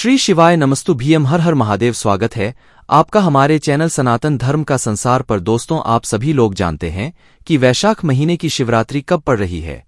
श्री शिवाय नमस्तु भीम हर हर महादेव। स्वागत है आपका हमारे चैनल सनातन धर्म का संसार पर। दोस्तों, आप सभी लोग जानते हैं कि वैशाख महीने की शिवरात्रि कब पड़ रही है।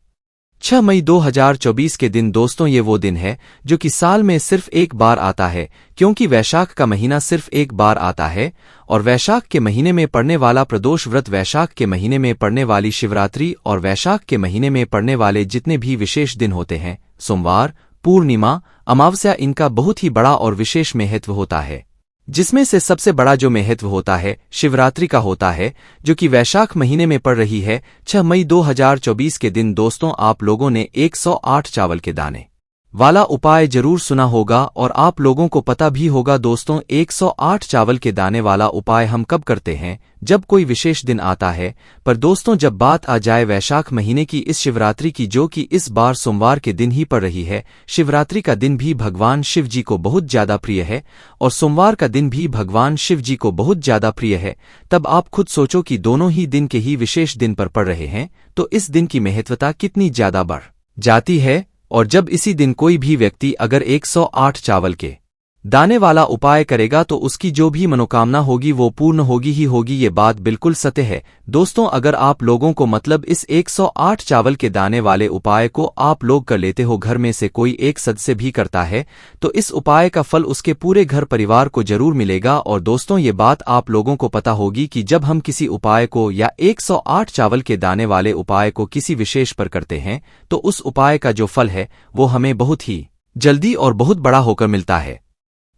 6 मई 2024 के दिन। दोस्तों, ये वो दिन है जो कि साल में सिर्फ एक बार आता है, क्योंकि वैशाख का महीना सिर्फ एक बार आता है। और वैशाख के महीने में पड़ने वाला प्रदोष व्रत, वैशाख के महीने में पड़ने वाली शिवरात्रि और वैशाख के महीने में पड़ने वाले जितने भी विशेष दिन होते हैं, सोमवार, पूर्णिमा, अमावस्या, इनका बहुत ही बड़ा और विशेष महत्व होता है। जिसमें से सबसे बड़ा जो महत्व होता है शिवरात्रि का होता है, जो कि वैशाख महीने में पड़ रही है 6 मई 2024 के दिन। दोस्तों, आप लोगों ने 108 चावल के दाने वाला उपाय जरूर सुना होगा और आप लोगों को पता भी होगा। दोस्तों, 108 चावल के दाने वाला उपाय हम कब करते हैं? जब कोई विशेष दिन आता है। पर दोस्तों, जब बात आ जाए वैशाख महीने की इस शिवरात्रि की, जो कि इस बार सोमवार के दिन ही पड़ रही है, शिवरात्रि का दिन भी भगवान शिव जी को बहुत ज्यादा प्रिय है और सोमवार का दिन भी भगवान शिव जी को बहुत ज्यादा प्रिय है। तब आप खुद सोचो कि दोनों ही दिन के ही विशेष दिन पर पड़ रहे हैं, तो इस दिन की महत्वता कितनी ज्यादा बढ़ जाती है। और जब इसी दिन कोई भी व्यक्ति अगर 108 चावल के दाने वाला उपाय करेगा तो उसकी जो भी मनोकामना होगी वो पूर्ण होगी ही होगी। ये बात बिल्कुल सत्य है। दोस्तों, अगर आप लोगों को मतलब इस 108 चावल के दाने वाले उपाय को आप लोग कर लेते हो, घर में से कोई एक सदस्य भी करता है, तो इस उपाय का फल उसके पूरे घर परिवार को जरूर मिलेगा। और दोस्तों, ये बात आप लोगों को पता होगी कि जब हम किसी उपाय को या 108 चावल के दाने वाले उपाय को किसी विशेष पर करते हैं, तो उस उपाय का जो फल है वो हमें बहुत ही जल्दी और बहुत बड़ा होकर मिलता है।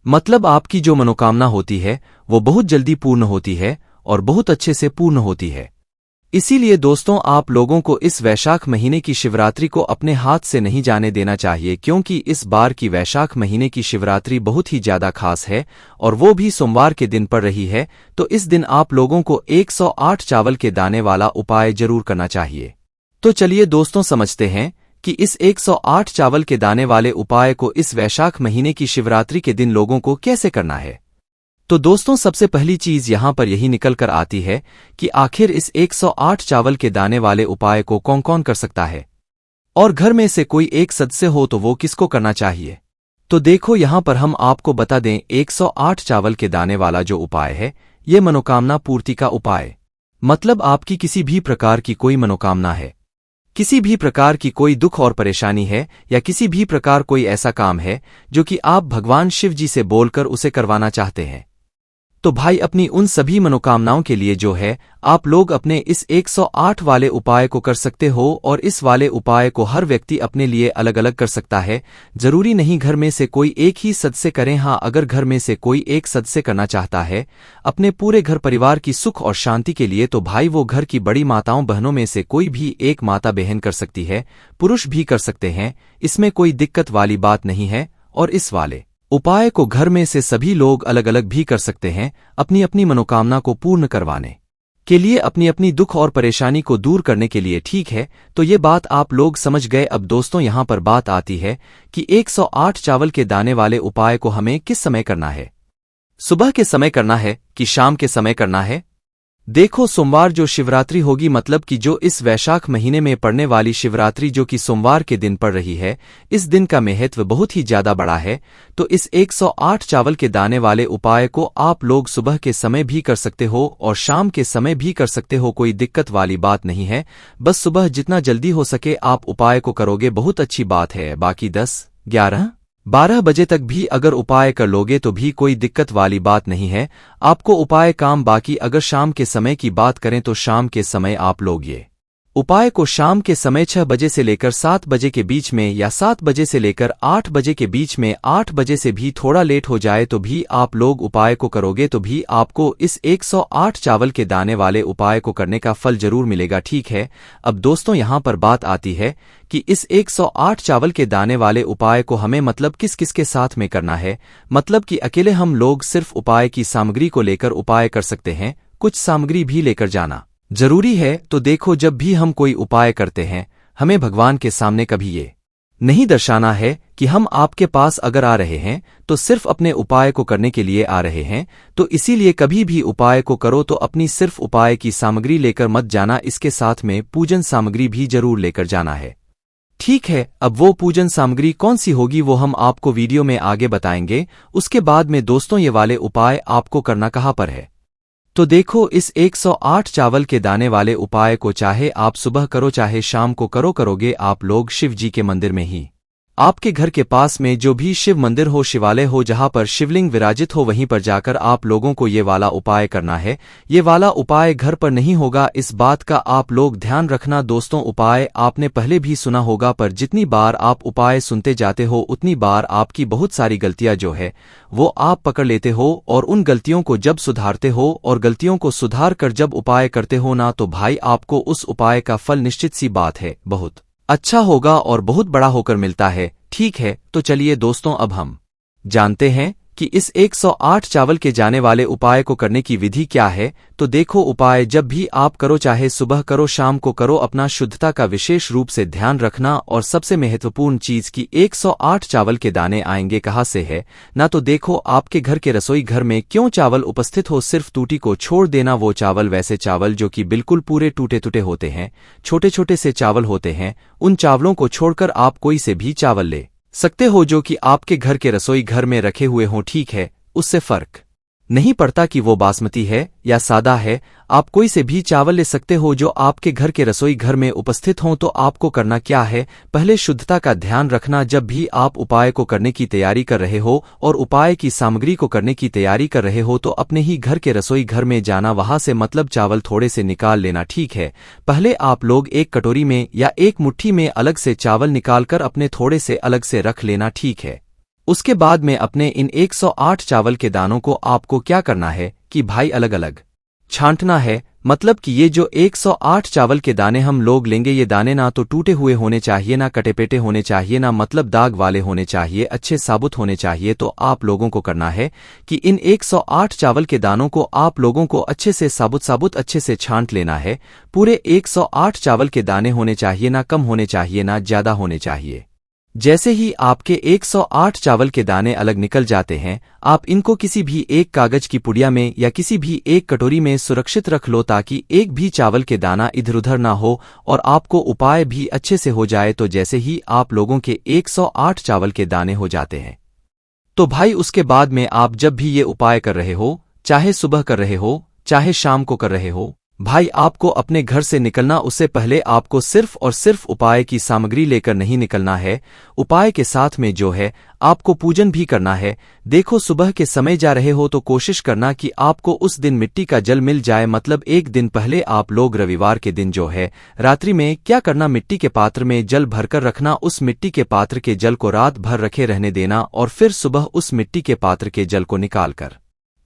मतलब आपकी जो मनोकामना होती है वो बहुत जल्दी पूर्ण होती है और बहुत अच्छे से पूर्ण होती है। इसीलिए दोस्तों, आप लोगों को इस वैशाख महीने की शिवरात्रि को अपने हाथ से नहीं जाने देना चाहिए, क्योंकि इस बार की वैशाख महीने की शिवरात्रि बहुत ही ज्यादा खास है और वो भी सोमवार के दिन पड़ रही है। तो इस दिन आप लोगों को 108 चावल के दाने वाला उपाय जरूर करना चाहिए। तो चलिए दोस्तों, समझते हैं कि इस 108 चावल के दाने वाले उपाय को इस वैशाख महीने की शिवरात्रि के दिन लोगों को कैसे करना है। तो दोस्तों, सबसे पहली चीज यहां पर यही निकल कर आती है कि आखिर इस 108 चावल के दाने वाले उपाय को कौन कौन कर सकता है और घर में से कोई एक सदस्य हो तो वो किसको करना चाहिए। तो देखो, यहां पर हम आपको बता दें, 108 चावल के दाने वाला जो उपाय है ये मनोकामना पूर्ति का उपाय। मतलब आपकी किसी भी प्रकार की कोई मनोकामना है, किसी भी प्रकार की कोई दुख और परेशानी है, या किसी भी प्रकार कोई ऐसा काम है जो कि आप भगवान शिव जी से बोलकर उसे करवाना चाहते हैं, तो भाई अपनी उन सभी मनोकामनाओं के लिए जो है आप लोग अपने इस 108 वाले उपाय को कर सकते हो। और इस वाले उपाय को हर व्यक्ति अपने लिए अलग अलग कर सकता है, जरूरी नहीं घर में से कोई एक ही सदस्य करें। हाँ, अगर घर में से कोई एक सदस्य करना चाहता है अपने पूरे घर परिवार की सुख और शांति के लिए, तो भाई वो घर की बड़ी माताओं बहनों में से कोई भी एक माता बहन कर सकती है, पुरुष भी कर सकते हैं, इसमें कोई दिक्कत वाली बात नहीं है। और इस वाले उपाय को घर में से सभी लोग अलग अलग भी कर सकते हैं, अपनी अपनी मनोकामना को पूर्ण करवाने के लिए, अपनी अपनी दुख और परेशानी को दूर करने के लिए। ठीक है, तो ये बात आप लोग समझ गए। अब दोस्तों, यहां पर बात आती है कि 108 चावल के दाने वाले उपाय को हमें किस समय करना है। सुबह के समय करना है कि शाम के समय करना है? देखो, सोमवार जो शिवरात्रि होगी, मतलब कि जो इस वैशाख महीने में पड़ने वाली शिवरात्रि जो कि सोमवार के दिन पड़ रही है, इस दिन का महत्व बहुत ही ज्यादा बड़ा है। तो इस 108 चावल के दाने वाले उपाय को आप लोग सुबह के समय भी कर सकते हो और शाम के समय भी कर सकते हो, कोई दिक्कत वाली बात नहीं है। बस सुबह जितना जल्दी हो सके आप उपाय को करोगे, बहुत अच्छी बात है। बाकी 10, 11, 12 बजे तक भी अगर उपाय कर लोगे तो भी कोई दिक्कत वाली बात नहीं है आपको उपाय काम। बाकी अगर शाम के समय की बात करें तो शाम के समय आप लोग ये उपाय को शाम के समय 6 बजे से लेकर 7 बजे के बीच में, या 7 बजे से लेकर 8 बजे के बीच में, 8 बजे से भी थोड़ा लेट हो जाए तो भी आप लोग उपाय को करोगे तो भी आपको इस 108 चावल के दाने वाले उपाय को करने का फल जरूर मिलेगा। ठीक है, अब दोस्तों यहां पर बात आती है कि इस 108 चावल के दाने वाले उपाय को हमें मतलब किस किस के साथ में करना है। मतलब कि अकेले हम लोग सिर्फ उपाय की सामग्री को लेकर उपाय कर सकते हैं, कुछ सामग्री भी लेकर जाना जरूरी है। तो देखो, जब भी हम कोई उपाय करते हैं हमें भगवान के सामने कभी ये नहीं दर्शाना है कि हम आपके पास अगर आ रहे हैं तो सिर्फ अपने उपाय को करने के लिए आ रहे हैं। तो इसीलिए कभी भी उपाय को करो तो अपनी सिर्फ उपाय की सामग्री लेकर मत जाना, इसके साथ में पूजन सामग्री भी जरूर लेकर जाना है। ठीक है, अब वो पूजन सामग्री कौन सी होगी वो हम आपको वीडियो में आगे बताएंगे। उसके बाद में दोस्तों ये वाले उपाय आपको करना कहाँ पर है। तो देखो, इस 108 चावल के दाने वाले उपाय को चाहे आप सुबह करो चाहे शाम को करोगे आप लोग शिव जी के मंदिर में ही, आपके घर के पास में जो भी शिव मंदिर हो, शिवालय हो, जहां पर शिवलिंग विराजित हो, वहीं पर जाकर आप लोगों को ये वाला उपाय करना है। ये वाला उपाय घर पर नहीं होगा, इस बात का आप लोग ध्यान रखना। दोस्तों, उपाय आपने पहले भी सुना होगा, पर जितनी बार आप उपाय सुनते जाते हो उतनी बार आपकी बहुत सारी गलतियां जो है वो आप पकड़ लेते हो, और उन गलतियों को जब सुधारते हो और गलतियों को सुधार कर जब उपाय करते हो ना, तो भाई आपको उस उपाय का फल निश्चित सी बात है बहुत अच्छा होगा और बहुत बड़ा होकर मिलता है। ठीक है, तो चलिए दोस्तों, अब हम जानते हैं कि इस 108 चावल के जाने वाले उपाय को करने की विधि क्या है। तो देखो, उपाय जब भी आप करो, चाहे सुबह करो शाम को करो, अपना शुद्धता का विशेष रूप से ध्यान रखना। और सबसे महत्वपूर्ण चीज कि 108 चावल के दाने आएंगे कहाँ से है ना। तो देखो, आपके घर के रसोई घर में क्यों चावल उपस्थित हो, सिर्फ टूटी को छोड़ देना। वो चावल, वैसे चावल जो कि बिल्कुल पूरे टूटे टूटे होते हैं, छोटे छोटे से चावल होते हैं, उन चावलों को छोड़कर आप कोई से भी चावल ले सकते हो जो कि आपके घर के रसोई घर में रखे हुए हों। ठीक है, उससे फर्क नहीं पड़ता कि वो बासमती है या सादा है, आप कोई से भी चावल ले सकते हो जो आपके घर के रसोई घर में उपस्थित हों। तो आपको करना क्या है, पहले शुद्धता का ध्यान रखना। जब भी आप उपाय को करने की तैयारी कर रहे हो और उपाय की सामग्री को करने की तैयारी कर रहे हो, तो अपने ही घर के रसोई घर में जाना, वहां से मतलब चावल थोड़े से निकाल लेना। ठीक है, पहले आप लोग एक कटोरी में या एक मुट्ठी में अलग से चावल निकालकर अपने थोड़े से अलग से रख लेना। ठीक है, उसके बाद में अपने इन 108 चावल के दानों को आपको क्या करना है कि भाई अलग अलग छांटना है। मतलब कि ये जो 108 चावल के दाने हम लोग लेंगे, ये दाने ना तो टूटे हुए होने चाहिए, ना कटेपेटे होने चाहिए, ना मतलब दाग वाले होने चाहिए, अच्छे साबुत होने चाहिए। तो आप लोगों को करना है कि इन 108 चावल के दानों को आप लोगों को अच्छे से साबुत अच्छे से छांट लेना है। पूरे 108 चावल के दाने होने चाहिए, ना कम होने चाहिए ना ज्यादा होने चाहिए। जैसे ही आपके 108 चावल के दाने अलग निकल जाते हैं, आप इनको किसी भी एक कागज की पुड़िया में या किसी भी एक कटोरी में सुरक्षित रख लो, ताकि एक भी चावल के दाना इधर उधर ना हो और आपको उपाय भी अच्छे से हो जाए। तो जैसे ही आप लोगों के 108 चावल के दाने हो जाते हैं, तो भाई उसके बाद में आप जब भी ये उपाय कर रहे हो, चाहे सुबह कर रहे हो चाहे शाम को कर रहे हो, भाई आपको अपने घर से निकलना उससे पहले आपको सिर्फ और सिर्फ उपाय की सामग्री लेकर नहीं निकलना है, उपाय के साथ में जो है आपको पूजन भी करना है। देखो, सुबह के समय जा रहे हो तो कोशिश करना कि आपको उस दिन मिट्टी का जल मिल जाए। मतलब एक दिन पहले आप लोग रविवार के दिन जो है रात्रि में क्या करना, मिट्टी के पात्र में जल भरकर रखना। उस मिट्टी के पात्र के जल को रात भर रखे रहने देना और फिर सुबह उस मिट्टी के पात्र के जल को निकालकर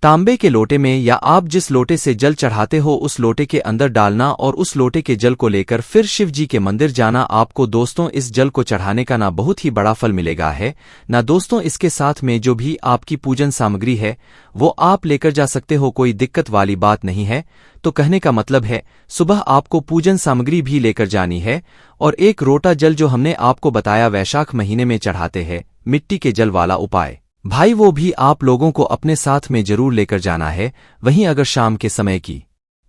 तांबे के लोटे में या आप जिस लोटे से जल चढ़ाते हो उस लोटे के अंदर डालना और उस लोटे के जल को लेकर फिर शिव जी के मंदिर जाना। आपको दोस्तों इस जल को चढ़ाने का ना बहुत ही बड़ा फल मिलेगा है ना दोस्तों। इसके साथ में जो भी आपकी पूजन सामग्री है वो आप लेकर जा सकते हो, कोई दिक्कत वाली बात नहीं है। तो कहने का मतलब है, सुबह आपको पूजन सामग्री भी लेकर जानी है और एक रोटा जल जो हमने आपको बताया वैशाख महीने में चढ़ाते हैं मिट्टी के जल वाला उपाय, भाई वो भी आप लोगों को अपने साथ में जरूर लेकर जाना है। वहीं अगर शाम के समय की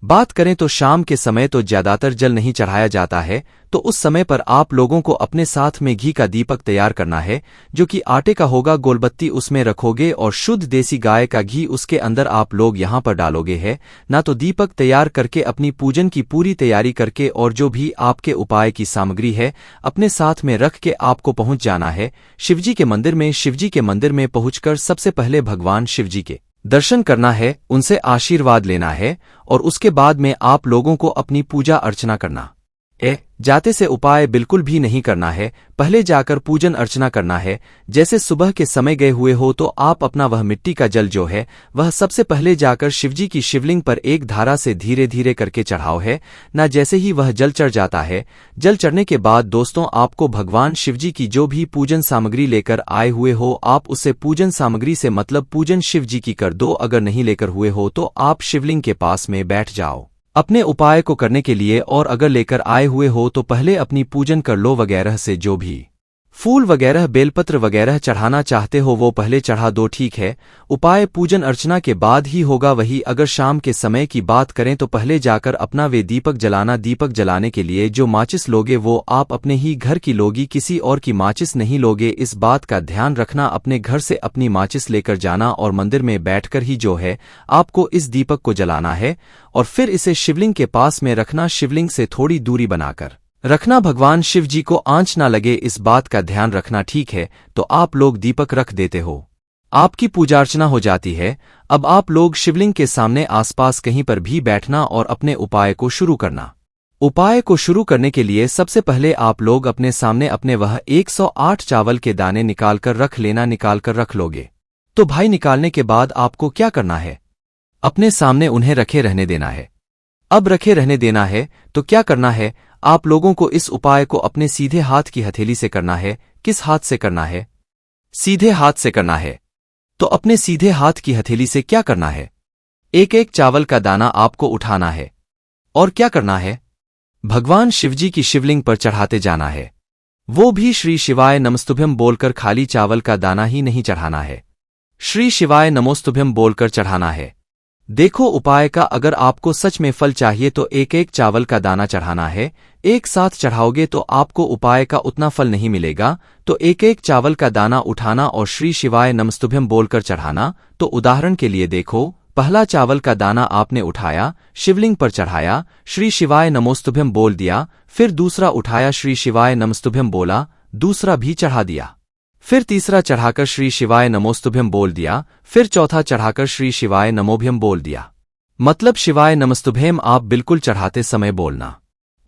बात करें तो शाम के समय तो ज्यादातर जल नहीं चढ़ाया जाता है, तो उस समय पर आप लोगों को अपने साथ में घी का दीपक तैयार करना है, जो कि आटे का होगा। गोलबत्ती उसमें रखोगे और शुद्ध देसी गाय का घी उसके अंदर आप लोग यहां पर डालोगे है ना। तो दीपक तैयार करके अपनी पूजन की पूरी तैयारी करके और जो भी आपके उपाय की सामग्री है अपने साथ में रख के आपको पहुंच जाना है शिवजी के मंदिर में। शिवजी के मंदिर में पहुंचकर सबसे पहले भगवान शिवजी के दर्शन करना है, उनसे आशीर्वाद लेना है और उसके बाद में आप लोगों को अपनी पूजा अर्चना करना जाते से उपाय बिल्कुल भी नहीं करना है, पहले जाकर पूजन अर्चना करना है। जैसे सुबह के समय गए हुए हो तो आप अपना वह मिट्टी का जल जो है वह सबसे पहले जाकर शिवजी की शिवलिंग पर एक धारा से धीरे धीरे करके चढ़ाओ है ना। जैसे ही वह जल चढ़ जाता है, जल चढ़ने के बाद दोस्तों आपको भगवान शिवजी की जो भी पूजन सामग्री लेकर आए हुए हो आप उसे पूजन सामग्री से मतलब पूजन शिवजी की कर दो। अगर नहीं लेकर हुए हो तो आप शिवलिंग के पास में बैठ जाओ अपने उपाय को करने के लिए, और अगर लेकर आए हुए हो तो पहले अपनी पूजन कर लो वगैरह से जो भी फूल वगैरह बेलपत्र वगैरह चढ़ाना चाहते हो वो पहले चढ़ा दो, ठीक है। उपाय पूजन अर्चना के बाद ही होगा। वही अगर शाम के समय की बात करें तो पहले जाकर अपना वे दीपक जलाना। दीपक जलाने के लिए जो माचिस लोगे वो आप अपने ही घर की लोगी, किसी और की माचिस नहीं लोगे। इस बात का ध्यान रखना। अपने घर से अपनी माचिस लेकर जाना और मंदिर में बैठकर ही जो है आपको इस दीपक को जलाना है और फिर इसे शिवलिंग के पास में रखना। शिवलिंग से थोड़ी दूरी बनाकर रखना, भगवान शिव जी को आंच ना लगे, इस बात का ध्यान रखना, ठीक है। तो आप लोग दीपक रख देते हो, आपकी पूजा अर्चना हो जाती है। अब आप लोग शिवलिंग के सामने आसपास कहीं पर भी बैठना और अपने उपाय को शुरू करना। उपाय को शुरू करने के लिए सबसे पहले आप लोग अपने सामने अपने वह 108 चावल के दाने निकालकर रख लेना। निकालकर रख लोगे तो भाई निकालने के बाद आपको क्या करना है, अपने सामने उन्हें रखे रहने देना है। अब रखे रहने देना है तो क्या करना है, आप लोगों को इस उपाय को अपने सीधे हाथ की हथेली से करना है। किस हाथ से करना है, सीधे हाथ से करना है। तो अपने सीधे हाथ की हथेली से क्या करना है, एक एक चावल का दाना आपको उठाना है और क्या करना है, भगवान शिवजी की शिवलिंग पर चढ़ाते जाना है। वो भी श्री शिवाय नमस्तुभ्यम बोलकर, खाली चावल का दाना ही नहीं चढ़ाना है, श्री शिवाय नमोस्तुभ्यम बोलकर चढ़ाना है। देखो उपाय का अगर आपको सच में फल चाहिए तो एक एक चावल का दाना चढ़ाना है। एक साथ चढ़ाओगे तो आपको उपाय का उतना फल नहीं मिलेगा। तो एक एक चावल का दाना उठाना और श्री शिवाय नमस्तुभ्यम बोलकर चढ़ाना। तो उदाहरण के लिए देखो, पहला चावल का दाना आपने उठाया, शिवलिंग पर चढ़ाया, श्री शिवाय नमोस्तुभ्यम बोल दिया। फिर दूसरा उठाया, श्री शिवाय नमस्तुभ्यम बोला, दूसरा भी चढ़ा दिया। फिर तीसरा चढ़ाकर श्री शिवाय नमोस्तुभ्यम बोल दिया। फिर चौथा चढ़ाकर श्री शिवाय नमोभ्यम बोल दिया। मतलब शिवाय नमस्तुभ्यम आप बिल्कुल चढ़ाते समय बोलना।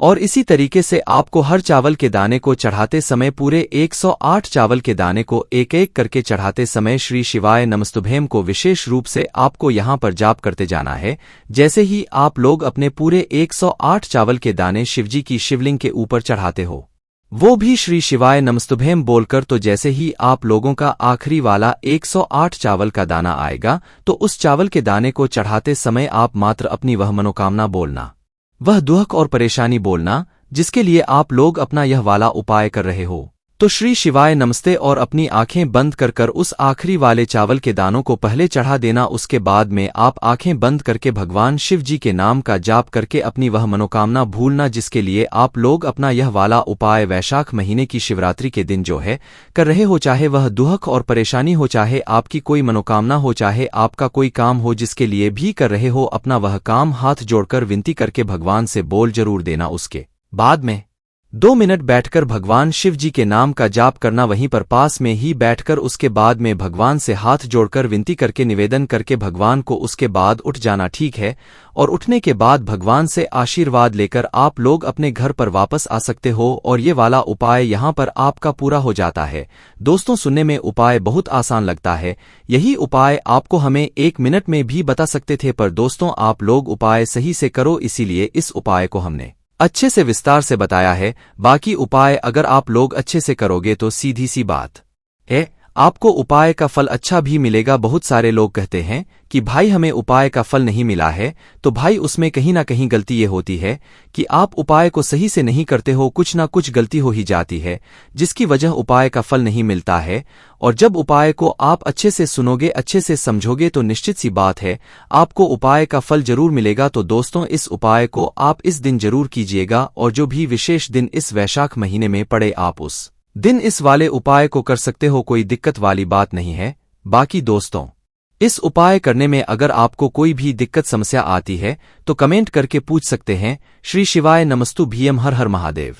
और इसी तरीके से आपको हर चावल के दाने को चढ़ाते समय, पूरे 108 चावल के दाने को एक एक करके चढ़ाते समय श्री शिवाय नमस्तुभ्यम को विशेष रूप से आपको यहां पर जाप करते जाना है। जैसे ही आप लोग अपने पूरे 108 चावल के दाने शिवजी की शिवलिंग के ऊपर चढ़ाते हो, वो भी श्री शिवाय नमस्तुभ्यम बोलकर, तो जैसे ही आप लोगों का आखिरी वाला 108 चावल का दाना आएगा तो उस चावल के दाने को चढ़ाते समय आप मात्र अपनी वह मनोकामना बोलना, वह दुख और परेशानी बोलना जिसके लिए आप लोग अपना यह वाला उपाय कर रहे हो। तो श्री शिवाय नमस्ते और अपनी आंखें बंद कर उस आखिरी वाले चावल के दानों को पहले चढ़ा देना। उसके बाद में आप आंखें बंद करके भगवान शिव जी के नाम का जाप करके अपनी वह मनोकामना भूलना जिसके लिए आप लोग अपना यह वाला उपाय वैशाख महीने की शिवरात्रि के दिन जो है कर रहे हो। चाहे वह दुख और परेशानी हो, चाहे आपकी कोई मनोकामना हो, चाहे आपका कोई काम हो, जिसके लिए भी कर रहे हो, अपना वह काम हाथ जोड़कर विनती करके भगवान से बोल जरूर देना। उसके बाद में 2 मिनट बैठकर भगवान शिव जी के नाम का जाप करना, वहीं पर पास में ही बैठकर उसके बाद में भगवान से हाथ जोड़कर विनती करके निवेदन करके भगवान को उसके बाद उठ जाना, ठीक है। और उठने के बाद भगवान से आशीर्वाद लेकर आप लोग अपने घर पर वापस आ सकते हो और ये वाला उपाय यहाँ पर आपका पूरा हो जाता है। दोस्तों, सुनने में उपाय बहुत आसान लगता है, यही उपाय आपको हमें 1 मिनट में भी बता सकते थे, पर दोस्तों आप लोग उपाय सही से करो, इसीलिए इस उपाय को हमने अच्छे से विस्तार से बताया है। बाकी उपाय अगर आप लोग अच्छे से करोगे तो सीधी सी बात है, आपको उपाय का फल अच्छा भी मिलेगा। बहुत सारे लोग कहते हैं कि भाई हमें उपाय का फल नहीं मिला है, तो भाई उसमें कहीं ना कहीं गलती ये होती है कि आप उपाय को सही से नहीं करते हो, कुछ ना कुछ गलती हो ही जाती है जिसकी वजह उपाय का फल नहीं मिलता है। और जब उपाय को आप अच्छे से सुनोगे, अच्छे से समझोगे तो निश्चित सी बात है आपको उपाय का फल जरूर मिलेगा। तो दोस्तों, इस उपाय को आप इस दिन जरूर कीजिएगा और जो भी विशेष दिन इस वैशाख महीने में पड़े आप उस दिन इस वाले उपाय को कर सकते हो, कोई दिक्कत वाली बात नहीं है। बाकी दोस्तों, इस उपाय करने में अगर आपको कोई भी दिक्कत समस्या आती है तो कमेंट करके पूछ सकते हैं। श्री शिवाय नमस्तुभ्यम, हर हर महादेव।